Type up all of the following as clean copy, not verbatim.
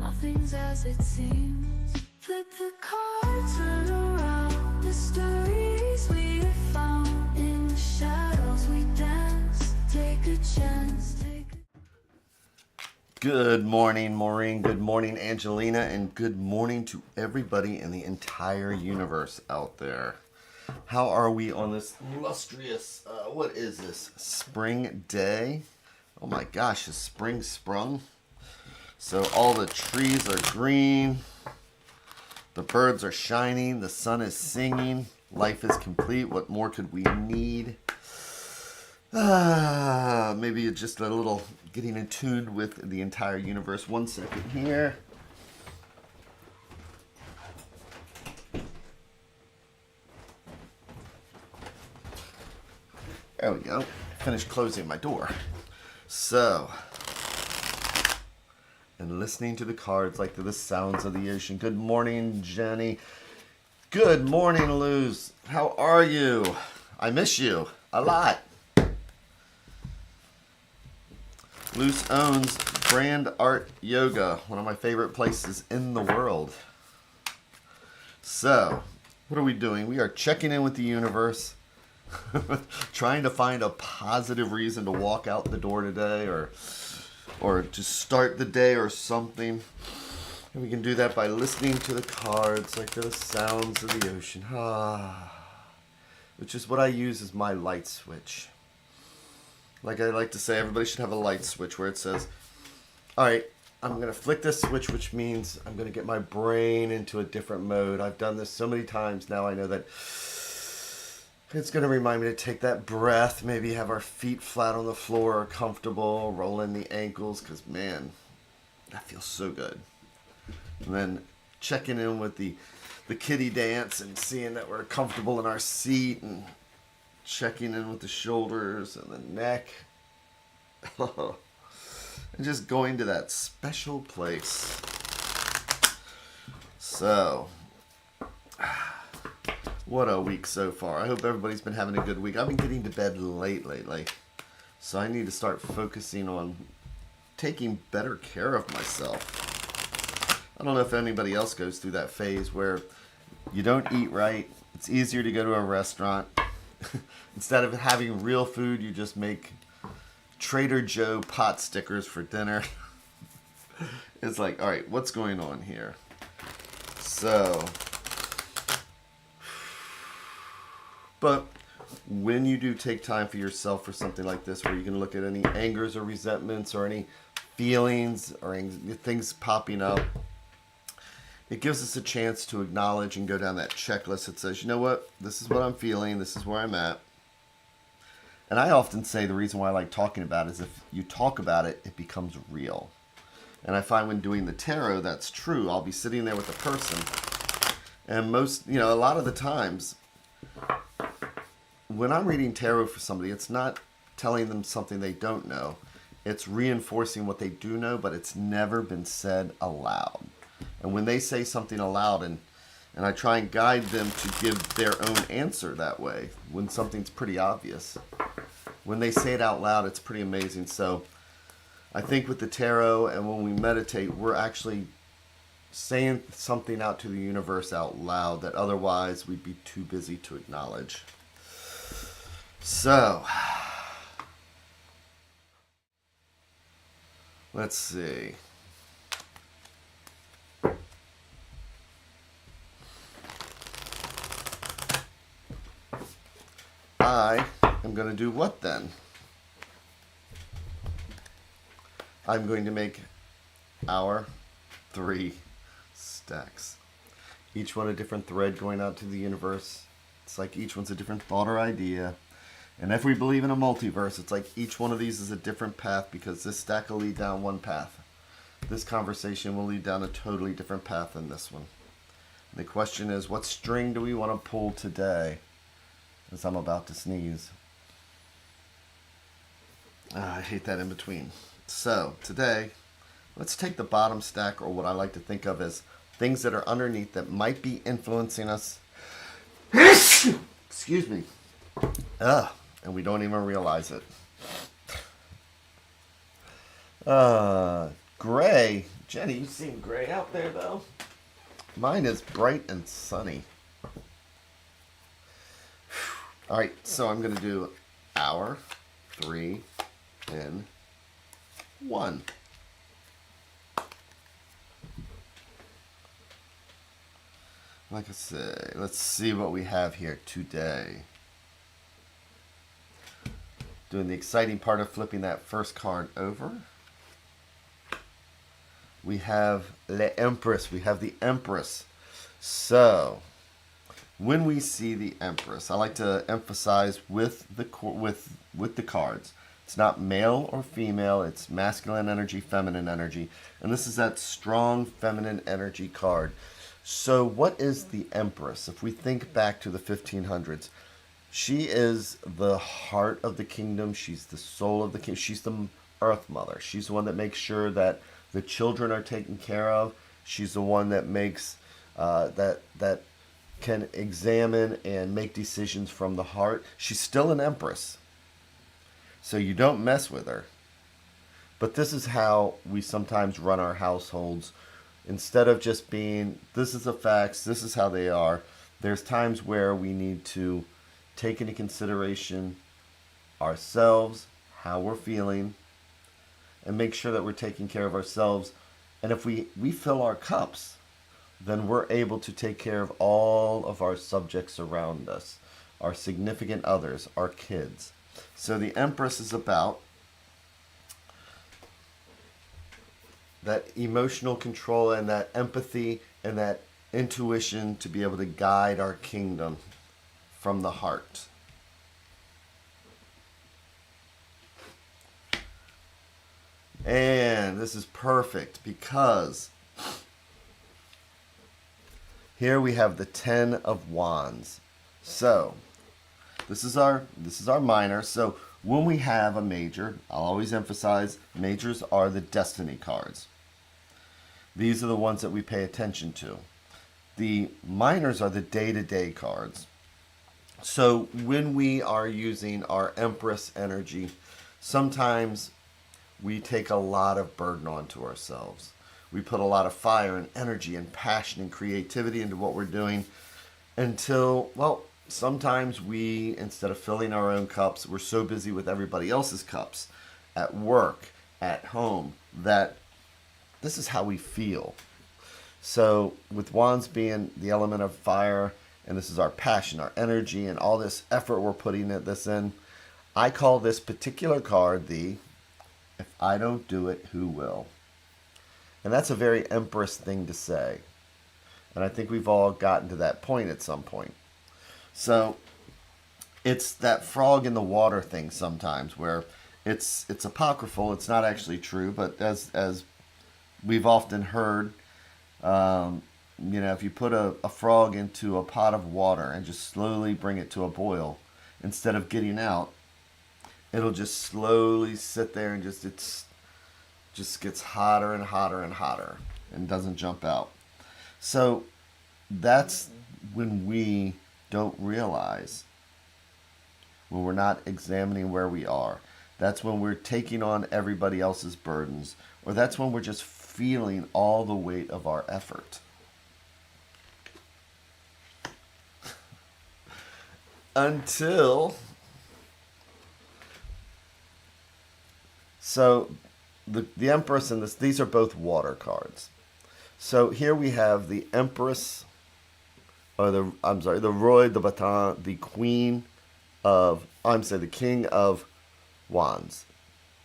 Nothing's as it seems. Flip the cards, turn around. The stories we have found. In the shadows we dance. Take a chance. Good morning, Maureen. Good morning, Angelina. And good morning to everybody in the entire universe out there. How are we on this illustrious, what is this, spring day? Oh my gosh, is spring sprung? So all the trees are green, the birds are shining, the sun is singing, life is complete. What more could we need? Maybe just a little getting in tune with the entire universe. 1 second here. There we go. Finished closing my door. So, and listening to the cards like the sounds of the ocean. Good morning, Jenny. Good morning, Luz. How are you? I miss you a lot. Luz owns Brand Art Yoga, one of my favorite places in the world. So, what are we doing? We are checking in with the universe. Trying to find a positive reason to walk out the door today or just start the day or something. And we can do that by listening to the cards like the sounds of the ocean. Which is what I use as my light switch. Like I like to say, everybody should have a light switch where it says, all right, I'm going to flick this switch, which means I'm going to get my brain into a different mode. I've done this so many times now. I know that it's going to remind me to take that breath, maybe have our feet flat on the floor or comfortable, roll in the ankles, because, man, that feels so good. And then checking in with the kitty dance and seeing that we're comfortable in our seat and checking in with the shoulders and the neck. And just going to that special place. So, what a week so far. I hope everybody's been having a good week. I've been getting to bed late lately. So I need to start focusing on taking better care of myself. I don't know if anybody else goes through that phase where you don't eat right. It's easier to go to a restaurant. Instead of having real food, you just make Trader Joe pot stickers for dinner. It's like, all right, what's going on here? So, but when you do take time for yourself for something like this, where you can look at any angers or resentments or any feelings or things popping up, it gives us a chance to acknowledge and go down that checklist that says, you know what, this is what I'm feeling, this is where I'm at. And I often say the reason why I like talking about it is if you talk about it, it becomes real. And I find when doing the tarot, that's true. I'll be sitting there with a person, and a lot of the times, when I'm reading tarot for somebody, it's not telling them something they don't know. It's reinforcing what they do know, but it's never been said aloud. And when they say something aloud, and I try and guide them to give their own answer that way, when something's pretty obvious. When they say it out loud, it's pretty amazing. So I think with the tarot and when we meditate, we're actually saying something out to the universe out loud that otherwise we'd be too busy to acknowledge. So, let's see. I am going to do what then? I'm going to make our 3 stacks. Each one a different thread going out to the universe. It's like each one's a different thought or idea. And if we believe in a multiverse, it's like each one of these is a different path, because this stack will lead down one path. This conversation will lead down a totally different path than this one. And the question is, what string do we want to pull today? As I'm about to sneeze. I hate that in between. So, today, let's take the bottom stack, or what I like to think of as things that are underneath that might be influencing us. Excuse me. And we don't even realize it. Gray Jenny, you seem gray out there, though. Mine is bright and sunny. All right, so I'm going to do hour, 3, and 1. Like I say, let's see what we have here today. Doing the exciting part of flipping that first card over. We have La Empress. We have the Empress. So, when we see the Empress, I like to emphasize with the cards. It's not male or female. It's masculine energy, feminine energy. And this is that strong feminine energy card. So what is the Empress? If we think back to the 1500s, she is the heart of the kingdom. She's the soul of the kingdom. She's the Earth Mother. She's the one that makes sure that the children are taken care of. She's the one that makes that can examine and make decisions from the heart. She's still an empress, so you don't mess with her. But this is how we sometimes run our households. Instead of just being, this is the facts, this is how they are, there's times where we need to take into consideration ourselves, how we're feeling, and make sure that we're taking care of ourselves. And if we fill our cups, then we're able to take care of all of our subjects around us, our significant others, our kids. So the Empress is about that emotional control and that empathy and that intuition to be able to guide our kingdom from the heart. And this is perfect because here we have the 10 of Wands. So this is our minor. So when we have a major, I'll always emphasize majors are the destiny cards. These are the ones that we pay attention to. The minors are the day-to-day cards. So when we are using our Empress energy, sometimes we take a lot of burden onto ourselves. We put a lot of fire and energy and passion and creativity into what we're doing until, well, sometimes we, instead of filling our own cups, we're so busy with everybody else's cups at work, at home, that this is how we feel. So with Wands being the element of fire, and this is our passion, our energy, and all this effort we're putting this in, I call this particular card the "If I don't do it, who will?" And that's a very Empress thing to say. And I think we've all gotten to that point at some point. So it's that frog in the water thing sometimes, where it's apocryphal, it's not actually true, but as we've often heard, if you put a frog into a pot of water and just slowly bring it to a boil, instead of getting out, it'll just slowly sit there and just gets hotter and hotter and hotter and doesn't jump out. So that's when we don't realize, when we're not examining where we are. That's when we're taking on everybody else's burdens, or that's when we're just feeling all the weight of our effort. So the Empress and these are both water cards. So here we have the Empress, or the Roi de Bâton, the King of Wands.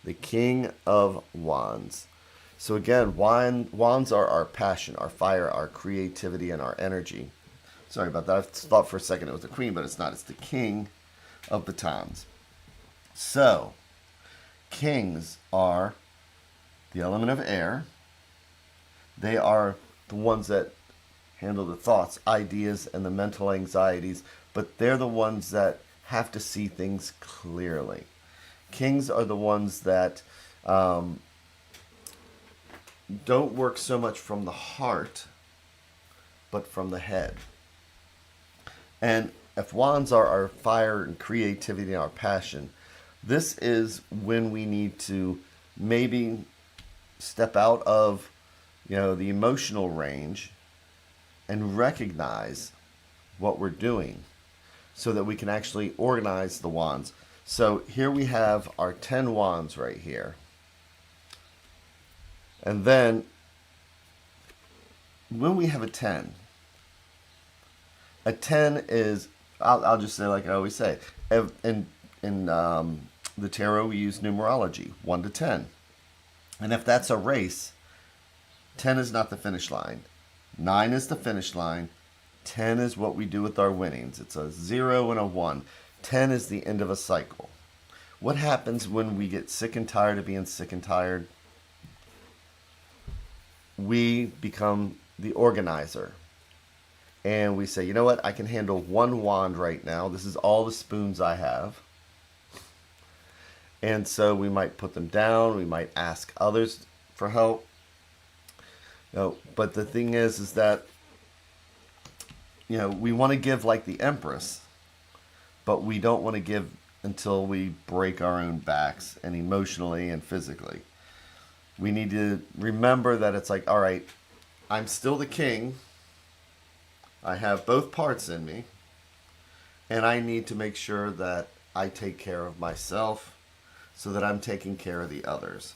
The King of Wands. So again, wands are our passion, our fire, our creativity, and our energy. Sorry about that. I thought for a second it was the Queen, but it's not. It's the King of Batons. So, kings are the element of air. They are the ones that handle the thoughts, ideas, and the mental anxieties, but they're the ones that have to see things clearly. Kings are the ones that don't work so much from the heart, but from the head. And if wands are our fire and creativity and our passion, this is when we need to maybe step out of the emotional range and recognize what we're doing so that we can actually organize the wands. So here we have our 10 wands right here. And then when we have a 10 is, I'll just say like I always say, in the tarot we use numerology, 1 to 10. And if that's a race, 10 is not the finish line. 9 is the finish line. 10 is what we do with our winnings. It's a 0 and a 1. 10 is the end of a cycle. What happens when we get sick and tired of being sick and tired? We become the organizer. And we say, you know what? I can handle 1 wand right now. This is all the spoons I have. And so we might put them down. We might ask others for help. But the thing is that, we want to give like the Empress, but we don't want to give until we break our own backs, and emotionally and physically. We need to remember that it's like, all right, I'm still the king. I have both parts in me, and I need to make sure that I take care of myself so that I'm taking care of the others.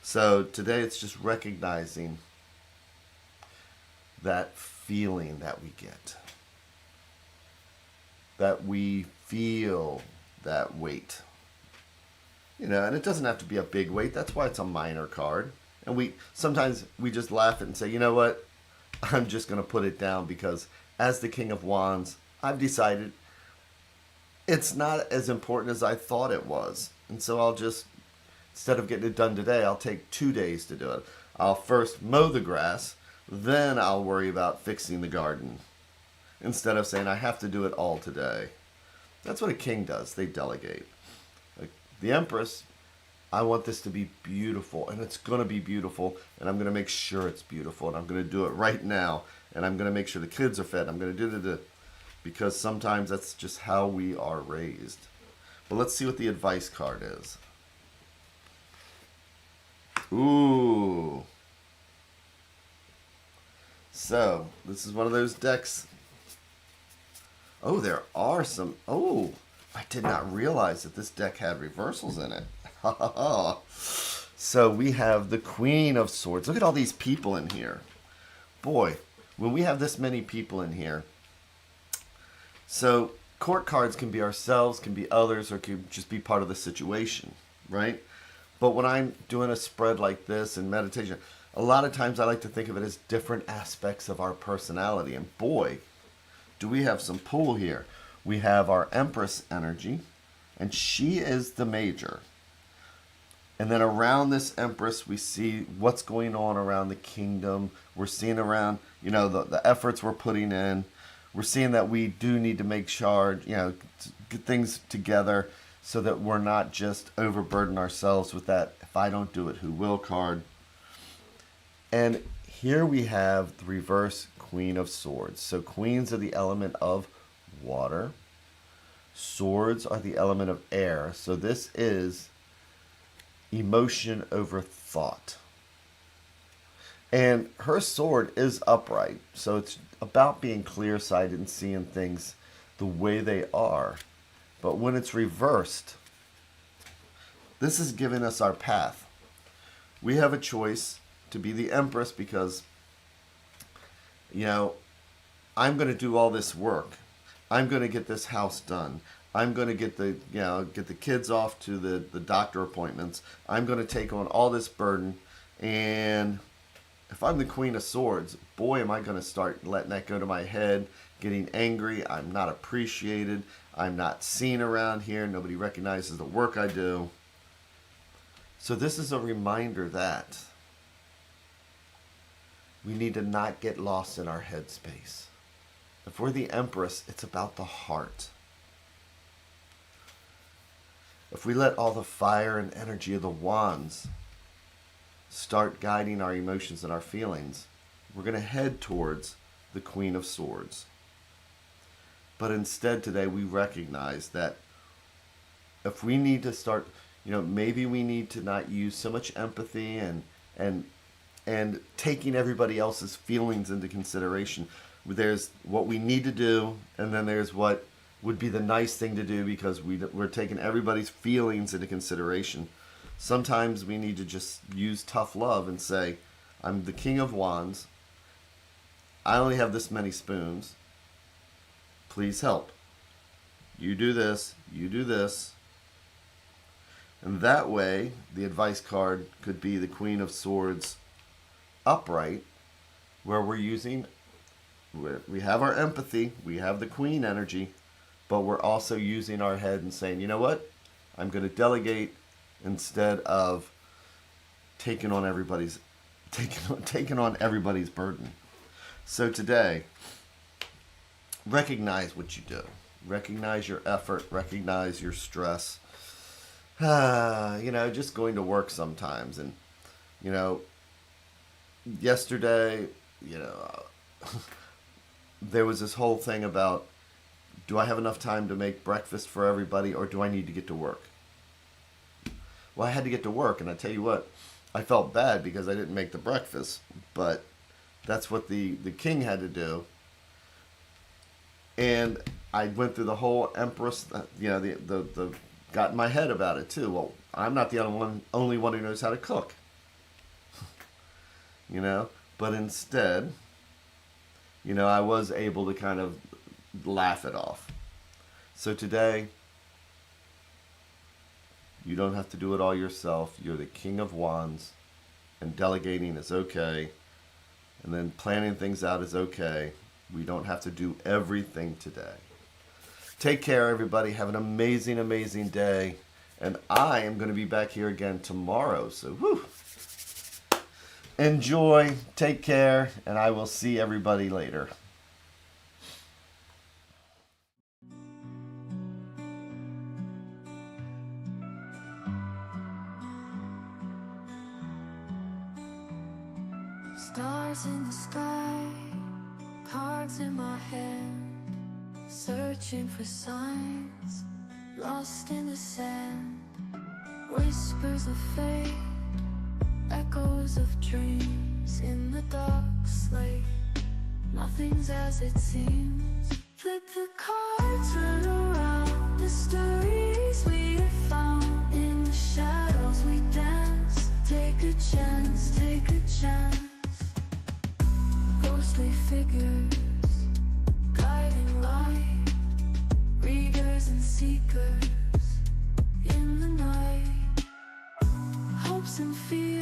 So today it's just recognizing that feeling that we get. That we feel that weight. And it doesn't have to be a big weight. That's why it's a minor card. And sometimes we just laugh at it and say, you know what? I'm just going to put it down because as the King of Wands, I've decided it's not as important as I thought it was. And so I'll just, instead of getting it done today, I'll take 2 days to do it. I'll first mow the grass, then I'll worry about fixing the garden. Instead of saying I have to do it all today. That's what a king does. They delegate. The Empress, I want this to be beautiful, and it's going to be beautiful, and I'm going to make sure it's beautiful, and I'm going to do it right now, and I'm going to make sure the kids are fed. I'm going to do it because sometimes that's just how we are raised. But let's see what the advice card is. Ooh. So, this is one of those decks. Oh, there are some. Oh, I did not realize that this deck had reversals in it. So we have the Queen of Swords. Look at all these people in here. Boy, when we have this many people in here. So court cards can be ourselves, can be others, or can just be part of the situation, right? But when I'm doing a spread like this in meditation, a lot of times I like to think of it as different aspects of our personality. And boy, do we have some pull here. We have our Empress energy, and she is the major. And then around this Empress, we see what's going on around the kingdom. We're seeing around, the efforts we're putting in. We're seeing that we do need to make sure, to get things together so that we're not just overburden ourselves with that, if I don't do it, who will card. And here we have the reverse Queen of Swords. So queens are the element of water. Swords are the element of air. So this is emotion over thought. And her sword is upright. So it's about being clear-sighted and seeing things the way they are. But when it's reversed, this is giving us our path. We have a choice to be the Empress because, I'm going to do all this work. I'm going to get this house done. I'm going to get the kids off to the doctor appointments. I'm going to take on all this burden. And if I'm the Queen of Swords, boy, am I going to start letting that go to my head, getting angry. I'm not appreciated. I'm not seen around here. Nobody recognizes the work I do. So this is a reminder that we need to not get lost in our headspace. If we're the Empress, it's about the heart. If we let all the fire and energy of the wands start guiding our emotions and our feelings, we're going to head towards the Queen of Swords. But instead today we recognize that if we need to start, maybe we need to not use so much empathy and and taking everybody else's feelings into consideration. There's what we need to do, and then there's what would be the nice thing to do, because we're taking everybody's feelings into consideration. Sometimes we need to just use tough love and say, I'm the King of Wands. I only have this many spoons. Please help. You do this, you do this. And that way, the advice card could be the Queen of Swords upright, where we have our empathy, we have the Queen energy, but we're also using our head and saying, you know what? I'm going to delegate instead of taking on everybody's burden. So today, recognize what you do. Recognize your effort. Recognize your stress. Just going to work sometimes. And, yesterday, there was this whole thing about, do I have enough time to make breakfast for everybody, or do I need to get to work? Well, I had to get to work, and I tell you what, I felt bad because I didn't make the breakfast, but that's what the king had to do. And I went through the whole Empress, got in my head about it too. Well, I'm not the only one who knows how to cook. But instead, I was able to kind of laugh it off. So today, you don't have to do it all yourself. You're the King of Wands, and delegating is okay. And then planning things out is okay. We don't have to do everything today. Take care, everybody. Have an amazing, amazing day. And I am going to be back here again tomorrow. So, enjoy. Take care. And I will see everybody later. Stars in the sky, cards in my hand, searching for signs, lost in the sand. Whispers of fate, echoes of dreams in the dark slate. Nothing's as it seems. Flip the cards, turn around. The stories we have found in the shadows we dance. Take a chance, take a chance. Ghostly figures, guiding light, readers and seekers in the night. Hopes and fears.